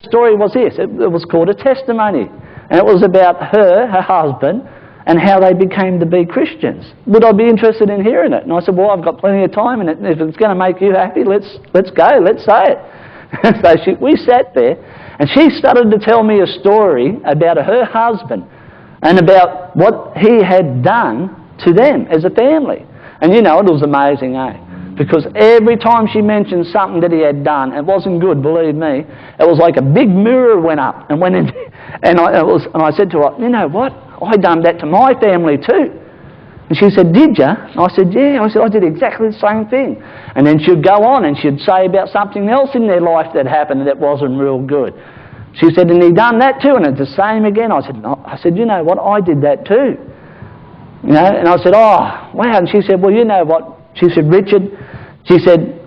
story was this. It was called a testimony. And it was about her husband, and how they became to be Christians. Would I be interested in hearing it? And I said, well, I've got plenty of time, and if it's going to make you happy, let's go, let's say it. So we sat there, and she started to tell me a story about her husband and about what he had done to them as a family. And you know, it was amazing, eh? Because every time she mentioned something that he had done, it wasn't good, believe me, it was like a big mirror went up and went in, and I said to her, you know what? I done that to my family too. And she said, did you? And I said, yeah. I said, I did exactly the same thing. And then she'd go on and she'd say about something else in their life that happened that wasn't real good. She said, and he done that too, and it's the same again. I said, no. I said, you know what? I did that too. You know, and I said, oh, wow. And she said, well, you know what? She said, Richard, she said,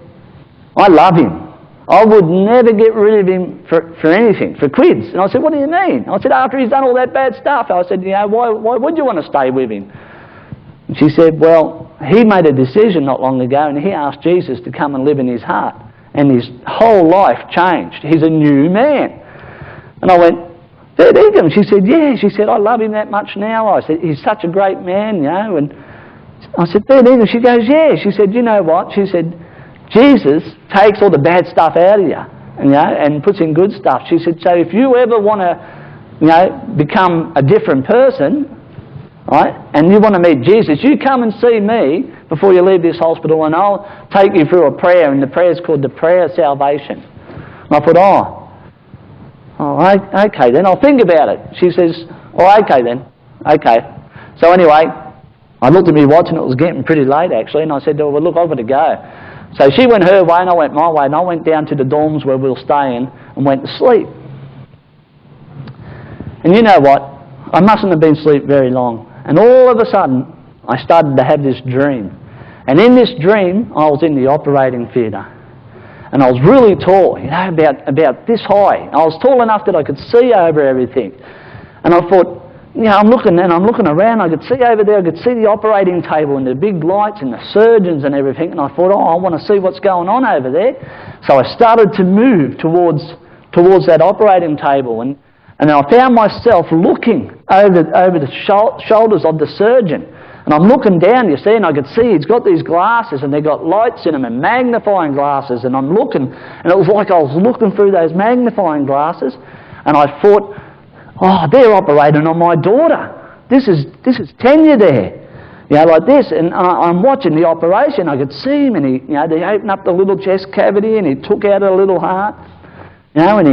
I love him. I would never get rid of him for anything, for quids. And I said, what do you mean? I said, after he's done all that bad stuff. I said, you know, why would you want to stay with him? And she said, well, he made a decision not long ago, and he asked Jesus to come and live in his heart. And his whole life changed. He's a new man. And I went, fair dinkum. She said, yeah. She said, I love him that much now. I said, he's such a great man, you know. And I said, fair dinkum. She goes, yeah. She said, you know what? She said, Jesus takes all the bad stuff out of you, you know, and puts in good stuff. She said, so if you ever want to, you know, become a different person, right, and you want to meet Jesus, you come and see me before you leave this hospital, and I'll take you through a prayer, and the prayer is called the prayer of salvation. And I thought, okay then, I'll think about it. She says, oh, okay then, okay. So anyway, I looked at my watch, and it was getting pretty late actually, and I said, well, look, I've got to go. So she went her way and I went my way, and I went down to the dorms where we were staying and went to sleep. And you know what? I mustn't have been asleep very long. And all of a sudden, I started to have this dream. And in this dream, I was in the operating theatre. And I was really tall, you know, about this high. I was tall enough that I could see over everything. And I thought, you know, I'm looking around, I could see over there, I could see the operating table and the big lights and the surgeons and everything, and I thought, I want to see what's going on over there. So I started to move towards that operating table, and I found myself looking over the shoulders of the surgeon. And I'm looking down, you see, and I could see he's got these glasses, and they've got lights in them and magnifying glasses, and I'm looking, and it was like I was looking through those magnifying glasses, and I thought, oh, they're operating on my daughter. This is Tanya there, you know, like this. And I'm watching the operation. I could see him, and they opened up the little chest cavity, and he took out a little heart, you know, and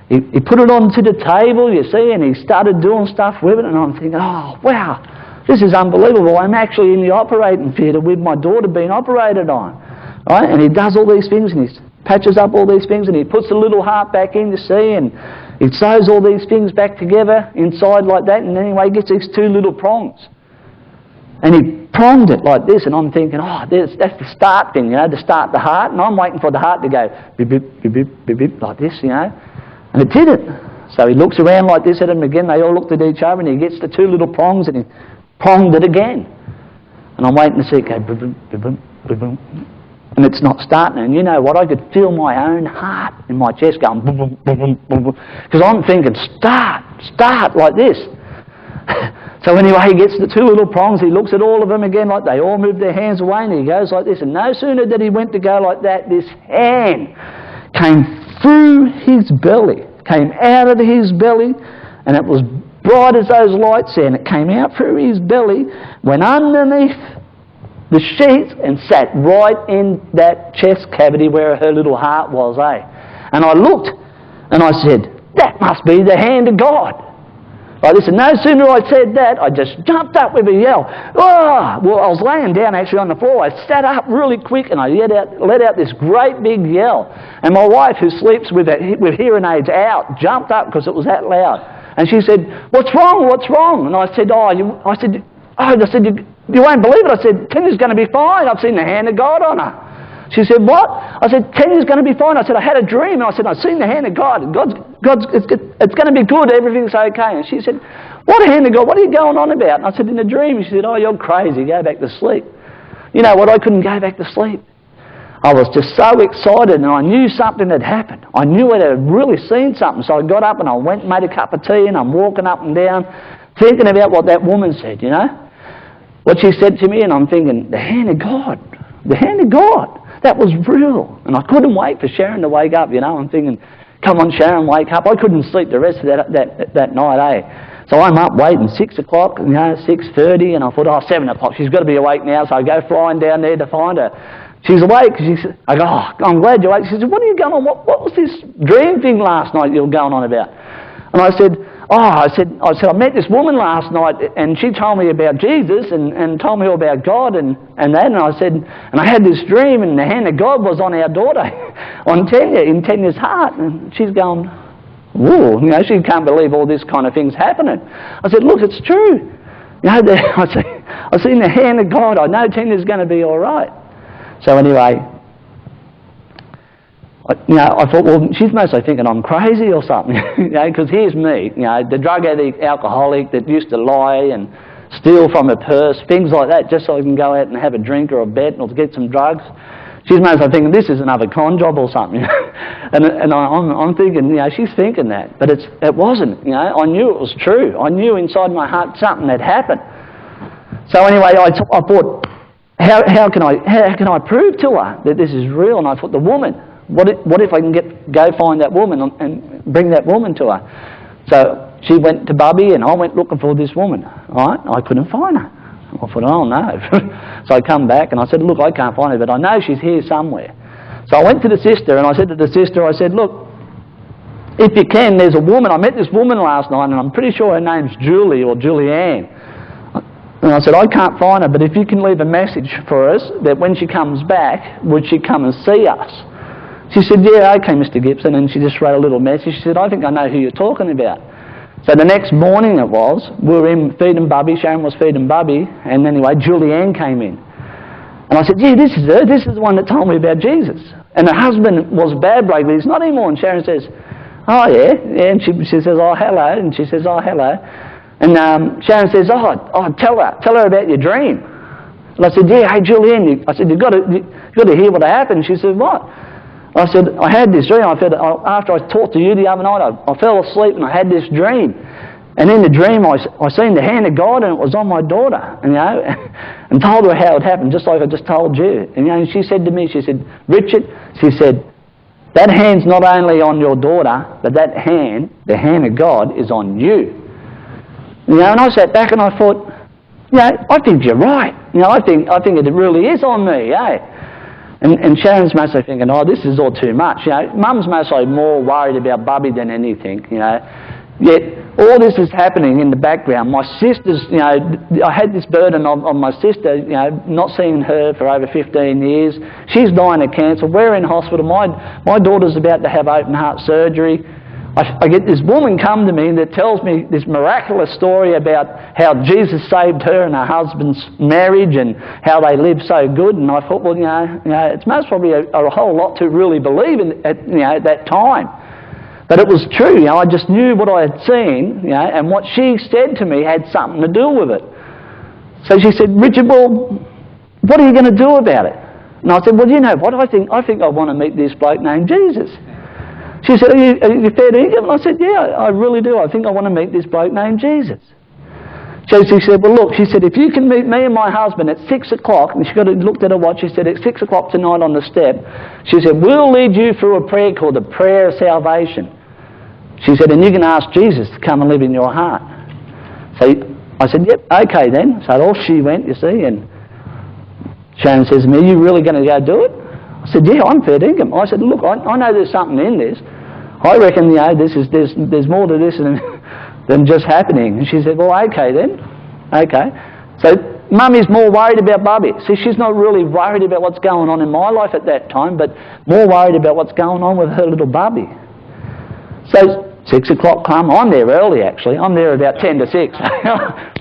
he put it onto the table, you see, and he started doing stuff with it. And I'm thinking, oh wow, this is unbelievable. I'm actually in the operating theatre with my daughter being operated on, right? And he does all these things, and he patches up all these things, and he puts the little heart back in, you see, and he sews all these things back together inside like that, and anyway he gets these two little prongs. And he pronged it like this, and I'm thinking, oh, that's the start thing, you know, to start the heart, and I'm waiting for the heart to go beep, beep, beep, beep, beep, beep, like this, you know. And it did it. So he looks around like this at him again, they all looked at each other, and he gets the two little prongs, and he pronged it again. And I'm waiting to see it go boom, boom, boom, boom, boom. And it's not starting. And you know what? I could feel my own heart in my chest going boom, boom, boom, boom, boom, boom. Because I'm thinking, start like this. So anyway, he gets the two little prongs. He looks at all of them again, like they all move their hands away, and he goes like this. And no sooner did he went to go like that, this hand came through his belly, came out of his belly, and it was bright as those lights there. And it came out through his belly, went underneath the sheets, and sat right in that chest cavity where her little heart was, eh? And I looked, and I said, that must be the hand of God. Like this, and no sooner I said that, I just jumped up with a yell. Oh! Well, I was laying down actually on the floor. I sat up really quick, and I let out this great big yell. And my wife, who sleeps with hearing aids out, jumped up because it was that loud. And she said, what's wrong? What's wrong? And I said, you won't believe it. I said, Tanya's going to be fine. I've seen the hand of God on her. She said, what? I said, Tanya's going to be fine. I said, I had a dream. And I said, I've seen the hand of God. It's going to be good. Everything's okay. And she said, what hand of God? What are you going on about? And I said, in a dream. She said, oh, you're crazy. Go back to sleep. You know what? I couldn't go back to sleep. I was just so excited, and I knew something had happened. I knew I had really seen something. So I got up and I went and made a cup of tea, and I'm walking up and down thinking about what that woman said, you know. What she said to me, and I'm thinking, the hand of God. The hand of God. That was real. And I couldn't wait for Sharon to wake up, you know. I'm thinking, come on, Sharon, wake up. I couldn't sleep the rest of that night, eh. So I'm up waiting, 6 o'clock, 6:30, and I thought, 7 o'clock, she's got to be awake now, so I go flying down there to find her. She's awake. I go, I'm glad you're awake. She said, what are you going on? What was this dream thing last night you were going on about? And I said, I met this woman last night, and she told me about Jesus and told me all about God and that. And I said, and I had this dream, and the hand of God was on our daughter, on Tanya, in Tanya's heart. And she's going, whoa, she can't believe all this kind of thing's happening. I said, look, it's true. I've seen the hand of God. I know Tanya's going to be all right. So anyway, I thought, well, she's mostly thinking I'm crazy or something, because here's me, the drug addict, alcoholic that used to lie and steal from a purse, things like that, just so I can go out and have a drink or a bet or get some drugs. She's mostly thinking this is another con job or something, and I'm thinking, she's thinking that, but it wasn't. I knew it was true. I knew inside my heart something had happened. So anyway, I thought, how can I prove to her that this is real? And I thought, the woman. What if I can go find that woman and bring that woman to her? So she went to Bubby, and I went looking for this woman. Right? I couldn't find her. I thought, oh no. So I come back and I said, look, I can't find her, but I know she's here somewhere. So I went to the sister and I said to the sister, look, if you can, there's a woman. I met this woman last night, and I'm pretty sure her name's Julie or Julianne. And I said, I can't find her, but if you can leave a message for us that when she comes back, would she come and see us? She said, yeah, okay, Mr. Gibson. And she just wrote a little message. She said, I think I know who you're talking about. So the next morning it was, we were in feeding Bubby, Sharon was feeding Bubby, and anyway, Julianne came in. And I said, yeah, this is her. This is the one that told me about Jesus. And her husband was a bad break, but he's not anymore. And Sharon says, oh, yeah. And she says, oh, hello. And she says, oh, hello. And Sharon says, oh, tell her about your dream. And I said, yeah, hey, Julianne, I said, you've got to hear what happened. She said, what? I said, I had this dream. After I talked to you the other night, I fell asleep and I had this dream. And in the dream, I seen the hand of God, and it was on my daughter, and told her how it happened, just like I just told you. And she said to me, she said, Richard, she said, that hand's not only on your daughter, but that hand, the hand of God, is on you. And I sat back and I thought, I think you're right. I think it really is on me, eh? And Sharon's mostly thinking, oh, this is all too much. Mum's mostly more worried about Bubby than anything, Yet all this is happening in the background. My sister's, I had this burden on my sister, not seeing her for over 15 years. She's dying of cancer. We're in hospital. My daughter's about to have open heart surgery. I get this woman come to me that tells me this miraculous story about how Jesus saved her and her husband's marriage and how they lived so good. And I thought, well, it's most probably a whole lot to really believe in at that time. But it was true. I just knew what I had seen, and what she said to me had something to do with it. So she said, Richard, well, what are you going to do about it? And I said, well, you know what? I think I want to meet this bloke named Jesus. She said, are you fair dinkum? And I said, yeah, I really do. I think I want to meet this bloke named Jesus. So she said, well, look, she said, if you can meet me and my husband at 6 o'clock, and she looked at her watch, she said, at 6 o'clock tonight on the step, she said, we'll lead you through a prayer called the Prayer of Salvation. She said, and you can ask Jesus to come and live in your heart. So I said, yep, okay then. So off she went, you see, and Sharon says to me, are you really going to go do it? I said, yeah, I'm fair dinkum. I said, look, I know there's something in this. I reckon, there's more to this than just happening. And she said, well, okay then. Okay. So Mummy's more worried about Bubby. See, she's not really worried about what's going on in my life at that time, but more worried about what's going on with her little Bubby. So 6 o'clock come. I'm there early, actually. I'm there about 10 to 6.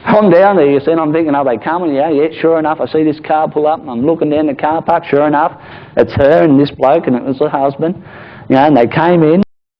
I'm down there, you see, and I'm thinking, are they coming? Yeah, sure enough, I see this car pull up, and I'm looking down the car park. Sure enough, it's her and this bloke, and it was her husband. And they came in.